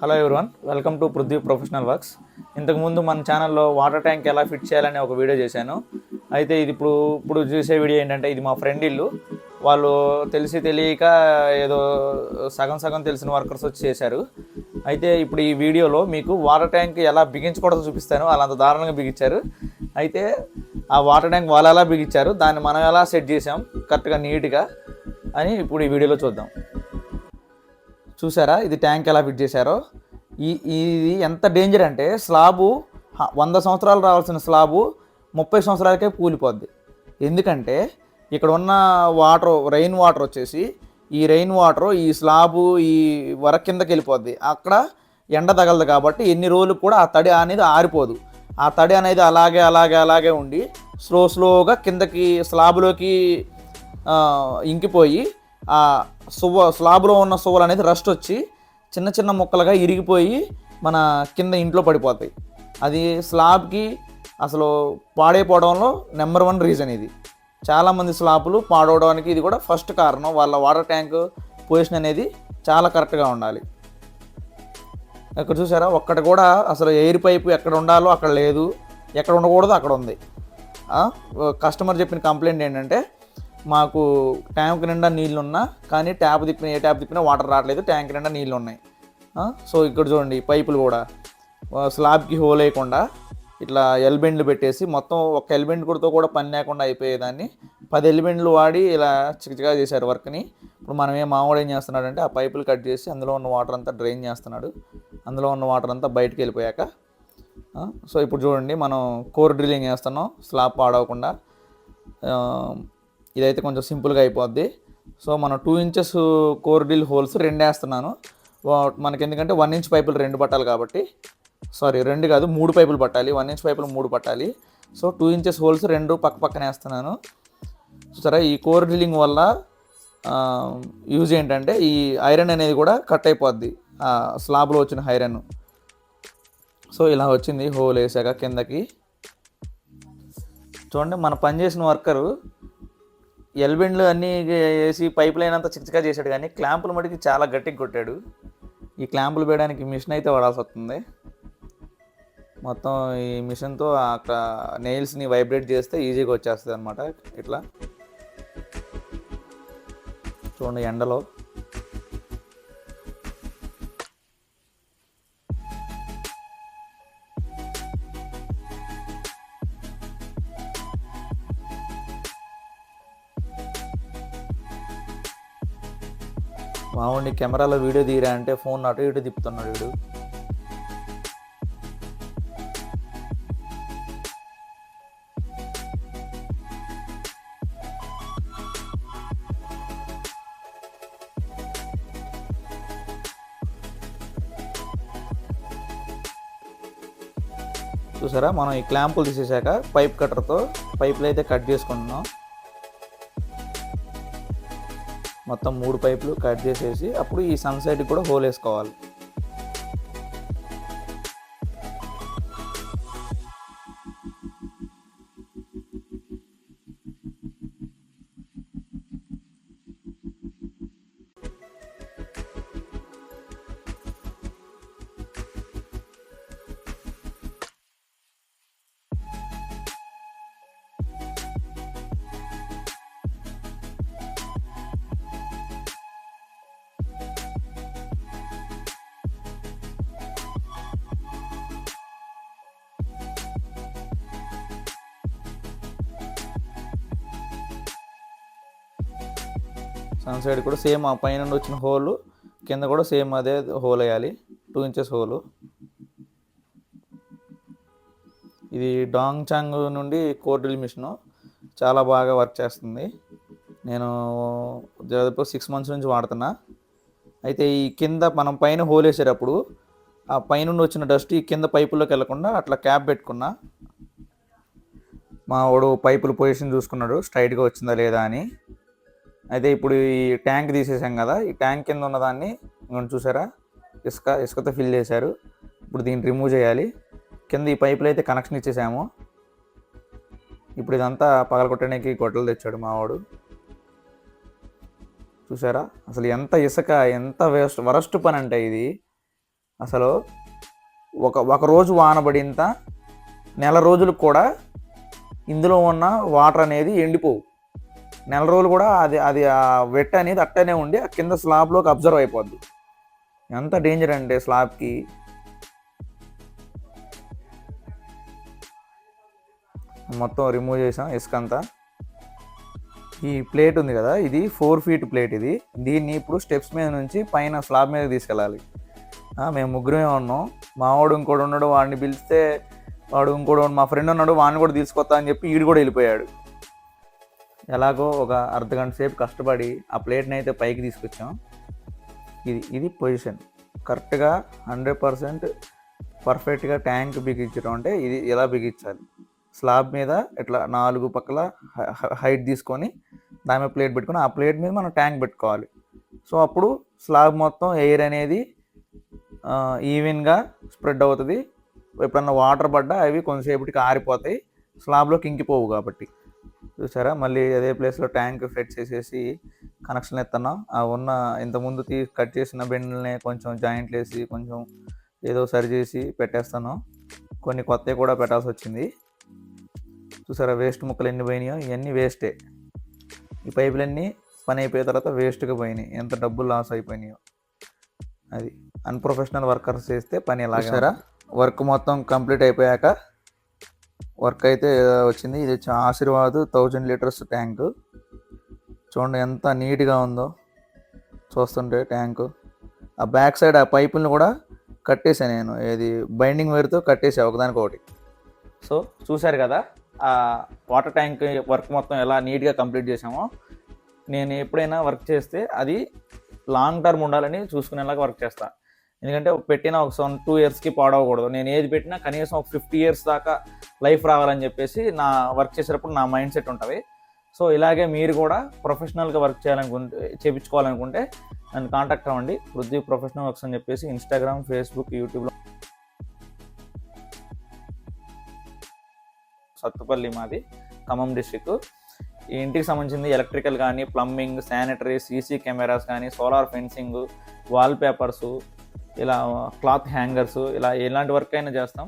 Hello everyone, welcome to Prithvi professional works. ఇంతకుముందు మన ఛానల్లో వాటర్ ట్యాంక్ ఎలా ఫిట్ చేయాలని ఒక వీడియో చేశాను. అయితే ఇది ఇప్పుడు చూసే వీడియో ఏంటంటే, ఇది మా ఫ్రెండ్ ఇల్లు. వాళ్ళు తెలియక ఏదో సగం తెలిసిన వర్కర్స్ వచ్చి చేశారు. అయితే ఇప్పుడు ఈ వీడియోలో మీకు వాటర్ ట్యాంక్ ఎలా బిగించకూడదో చూపిస్తాను. వాళ్ళు అంత దారుణంగా బిగించారు. అయితే ఆ వాటర్ ట్యాంక్ వాళ్ళు ఎలా బిగించారు, దాన్ని మనం ఎలా సెట్ చేసాం కరెక్ట్గా నీట్గా అని ఇప్పుడు ఈ వీడియోలో చూద్దాం. చూసారా, ఇది ట్యాంక్ ఎలా ఫిట్ చేశారో. ఇది ఎంత డేంజర్ అంటే, స్లాబు 100 సంవత్సరాలు రావాల్సిన స్లాబు 30 సంవత్సరాలకే కూలిపోద్ది. ఎందుకంటే ఇక్కడ ఉన్న రెయిన్ వాటర్ వచ్చేసి, ఈ రెయిన్ వాటర్ ఈ స్లాబు ఈ వరకు కిందకి వెళ్ళిపోద్ది. అక్కడ ఎండ తగలదు కాబట్టి ఎన్ని రోజులు కూడా ఆ తడి అనేది ఆరిపోదు. ఆ తడి అనేది అలాగే ఉండి స్లోగా కిందకి స్లాబులోకి ఇంకిపోయి ఆ స్లాబ్లో ఉన్న సువ్వలు అనేది రస్ట్ వచ్చి చిన్న ముక్కలుగా ఇరిగిపోయి మన కింద ఇంట్లో పడిపోతాయి. అది స్లాబ్కి అసలు పాడైపోవడంలో నెంబర్ 1 రీజన్ ఇది. చాలామంది స్లాబులు పాడవడానికి ఇది కూడా ఫస్ట్ కారణం. వాళ్ళ వాటర్ ట్యాంక్ పొజిషన్ అనేది చాలా కరెక్ట్గా ఉండాలి. ఇక్కడ చూసారా, ఒక్కటి కూడా అసలు ఎయిర్ పైపు ఎక్కడ ఉండాలో అక్కడ లేదు, ఎక్కడ ఉండకూడదు అక్కడ ఉంది. కస్టమర్ చెప్పిన కంప్లైంట్ ఏంటంటే, మాకు ట్యాంక్ నిండా నీళ్ళు ఉన్నా కానీ ఏ ట్యాప్ తిప్పినా వాటర్ రావట్లేదు, ట్యాంక్ నిండా నీళ్ళు ఉన్నాయి. సో ఇక్కడ చూడండి, పైపులు కూడా స్లాబ్కి హోల్ వేయకుండా ఇట్లా ఎల్బెండ్లు పెట్టేసి, మొత్తం ఒక ఎల్బెండ్ కూడా పని లేకుండా అయిపోయేదాన్ని 10 ఎల్బెండ్లు వాడి ఇలా చికచిగా చేశారు వర్క్ని. ఇప్పుడు మనం మామూలు ఏం చేస్తున్నాడంటే, ఆ పైపులు కట్ చేసి అందులో ఉన్న వాటర్ అంతా డ్రైన్ చేస్తున్నాడు. అందులో ఉన్న వాటర్ అంతా బయటకు వెళ్ళిపోయాక సో ఇప్పుడు చూడండి, మనం కోర్ డ్రిల్లింగ్ చేస్తున్నాం స్లాబ్ పాడవకుండా. ఇదైతే కొంచెం సింపుల్గా అయిపోద్ది. సో మనం 2 ఇంచెస్ కోర్ డ్రిల్ హోల్స్ 2 వేస్తున్నాను. మనకి ఎందుకంటే 1 ఇంచ్ పైపులు 2 పట్టాలి కాబట్టి, 2 కాదు 3 పైపులు పట్టాలి. 1 ఇంచ్ పైపులు 3 పట్టాలి. సో 2 ఇంచెస్ హోల్స్ 2 పక్కన వేస్తున్నాను. చూసారా, ఈ కోర్ డ్రిల్లింగ్ వల్ల యూజ్ ఏంటంటే, ఈ ఐరన్ అనేది కూడా కట్ అయిపోద్ది, స్లాబ్లో వచ్చిన ఐరన్. సో ఇలా వచ్చింది హోల్ వేసాక కిందకి. చూడండి, మన పనిచేసిన వర్కరు ఎల్బెండ్లు అన్నీ వేసి పైప్ లైన్ అంతా చిచ్చగా చేశాడు, కానీ క్లాంపులు మటుకి చాలా గట్టిగా కొట్టాడు. ఈ క్లాంపులు వేయడానికి మిషన్ అయితే వాడాల్సి వస్తుంది. మొత్తం ఈ మిషన్తో అక్కడ నెయిల్స్ని వైబ్రేట్ చేస్తే ఈజీగా వచ్చేస్తుంది అనమాట. ఇట్లా చూడండి, ఎండలో మామూలు కెమెరాలో వీడియో తీరా అంటే ఫోన్ అటు ఇటు తిప్పుతున్నాడు వీడు. చూసారా, మనం ఈ క్లాంపులు తీసేసాక పైప్ కట్టర్తో పైపులు అయితే కట్ చేసుకుంటున్నాం. మొత్తం 3 పైపులు కట్ చేసేసి అప్పుడు ఈ సన్ సైడ్కి కూడా హోల్ వేసుకోవాలి. సన్ సైడ్ కూడా సేమ్ ఆ పైన వచ్చిన హోల్ కింద కూడా సేమ్ అదే హోల్ వేయాలి, 2 ఇంచెస్ హోలు. ఇది డాంగ్ చాంగ్ నుండి కోర్ డ్రిల్ మిషను చాలా బాగా వర్క్ చేస్తుంది. నేను దాదాపు 6 మంత్స్ నుంచి వాడుతున్నా. అయితే ఈ కింద మనం పైన హోల్ వేసేటప్పుడు ఆ పైన వచ్చిన డస్ట్ ఈ కింద పైపుల్లోకి వెళ్ళకుండా అట్లా క్యాప్ పెట్టుకున్నా. మా వాడు పైపుల పొజిషన్ చూసుకున్నాడు స్ట్రైట్గా వచ్చిందా లేదా అని. అయితే ఇప్పుడు ఈ ట్యాంక్ తీసేసాం కదా, ఈ ట్యాంక్ కింద ఉన్నదాన్ని చూసారా, ఇసుకతో ఫిల్ చేశారు. ఇప్పుడు దీన్ని రిమూవ్ చేయాలి. కింద ఈ పైపులు అయితే కనెక్షన్ ఇచ్చేసాము. ఇప్పుడు ఇదంతా పగలగొట్టడానికి గొడ్డలు తెచ్చాడు మావాడు. చూసారా అసలు ఎంత ఇసుక, ఎంత వరస్ట్ పని అంటే ఇది. అసలు ఒక రోజు వాన పడింత నెల రోజులకు కూడా ఇందులో ఉన్న వాటర్ అనేది ఎండిపోవు. నెల రోజులు కూడా అది అది ఆ వెట్ అనేది అట్టనే ఉండి ఆ కింద స్లాబ్లోకి అబ్జర్వ్ అయిపోద్ది. ఎంత డేంజర్ అంటే స్లాబ్కి. మొత్తం రిమూవ్ చేసాం ఇసుక అంతా. ఈ ప్లేట్ ఉంది కదా, ఇది 4 feet ప్లేట్. ఇది దీన్ని ఇప్పుడు స్టెప్స్ మీద నుంచి పైన స్లాబ్ మీద తీసుకెళ్ళాలి. మేము ముగ్గురమే ఉన్నాం. మావాడు ఇంకోటి ఉన్నాడు, వాడిని పిలిస్తే వాడు ఇంకోటి మా ఫ్రెండ్ ఉన్నాడు, వాడిని కూడా తీసుకొస్తా అని చెప్పి ఈడు కూడా వెళ్ళిపోయాడు. ఎలాగో ఒక అర్ధగంట సేపు కష్టపడి ఆ ప్లేట్ని అయితే పైకి తీసుకొచ్చాం. ఇది పొజిషన్ కరెక్ట్గా 100% పర్ఫెక్ట్గా ట్యాంక్ బిగించడం అంటే ఇది ఎలా బిగించాలి. స్లాబ్ మీద ఇట్లా 4 పక్కల హైట్ తీసుకొని దాని మీద ప్లేట్ పెట్టుకొని ఆ ప్లేట్ మీద మనం ట్యాంక్ పెట్టుకోవాలి. సో అప్పుడు స్లాబ్ మొత్తం ఎయిర్ అనేది ఈవెన్గా స్ప్రెడ్ అవుతుంది. ఎప్పుడన్నా వాటర్ పడ్డా అవి కొంతసేపటికి ఆరిపోతాయి, స్లాబ్లోకి ఇంకిపోవు కాబట్టి. చూసారా మళ్ళీ అదే ప్లేస్లో ట్యాంక్ ఫిట్ చేసేసి కనెక్షన్ ఎత్తన్నాం. ఆ ఉన్న ఇంతకుముందు కట్ చేసిన బెండ్లని కొంచెం జాయింట్లు వేసి కొంచెం ఏదో సరి చేసి పెట్టేస్తాను. కొన్ని కొత్తవి కూడా పెట్టాల్సి వచ్చింది. చూసారా వేస్ట్ ముక్కలు ఎన్ని పోయినాయో, ఇవన్నీ వేస్టే. ఈ పైపులన్నీ పని అయిపోయిన తర్వాత వేస్ట్గా పోయినాయి, ఎంత డబ్బులు లాస్ అయిపోయినాయో. అది అన్ప్రొఫెషనల్ వర్కర్స్ చేస్తే పని ఎలా. సరే వర్క్ మొత్తం కంప్లీట్ అయిపోయాక వర్క్ అయితే వచ్చింది. ఇది ఆశీర్వాద్ 1000 liters ట్యాంకు. చూడండి ఎంత నీట్గా ఉందో చూస్తుంటే ట్యాంకు. ఆ బ్యాక్ సైడ్ ఆ పైపులను కూడా కట్టేసాను నేను, ఏది బైండింగ్ వైర్తో కట్టేసా ఒకదానికొకటి. సో చూశారు కదా ఆ వాటర్ ట్యాంక్ వర్క్ మొత్తం ఎలా నీట్గా కంప్లీట్ చేసామో. నేను ఎప్పుడైనా వర్క్ చేస్తే అది లాంగ్ టర్మ్ ఉండాలని చూసుకునేలాగా వర్క్ చేస్తాను. ఎందుకంటే పెట్టిన ఒక 2 yearsకి పాడవకూడదు. నేను ఏది పెట్టినా కనీసం ఒక 50 years దాకా లైఫ్ రావాలని చెప్పేసి నా వర్క్ చేసేటప్పుడు నా మైండ్ సెట్ ఉంటుంది. సో ఇలాగే మీరు కూడా ప్రొఫెషనల్గా వర్క్ చేయించుకోవాలనుకుంటే నన్ను కాంటాక్ట్ అవ్వండి. పృథ్వీ ప్రొఫెషనల్ వర్క్స్ అని చెప్పేసి ఇన్స్టాగ్రామ్, ఫేస్బుక్, యూట్యూబ్లో. సత్తుపల్లి మాది, ఖమ్మం డిస్ట్రిక్ట్. ఈ ఇంటికి సంబంధించింది ఎలక్ట్రికల్ కానీ, ప్లంబింగ్, శానిటరీ, సీసీ కెమెరాస్ కానీ, సోలార్ ఫెన్సింగ్, వాల్ పేపర్సు, ఇలా క్లాత్ హ్యాంగర్స్, ఇలా ఎలాంటి వర్క్ అయినా చేస్తాం.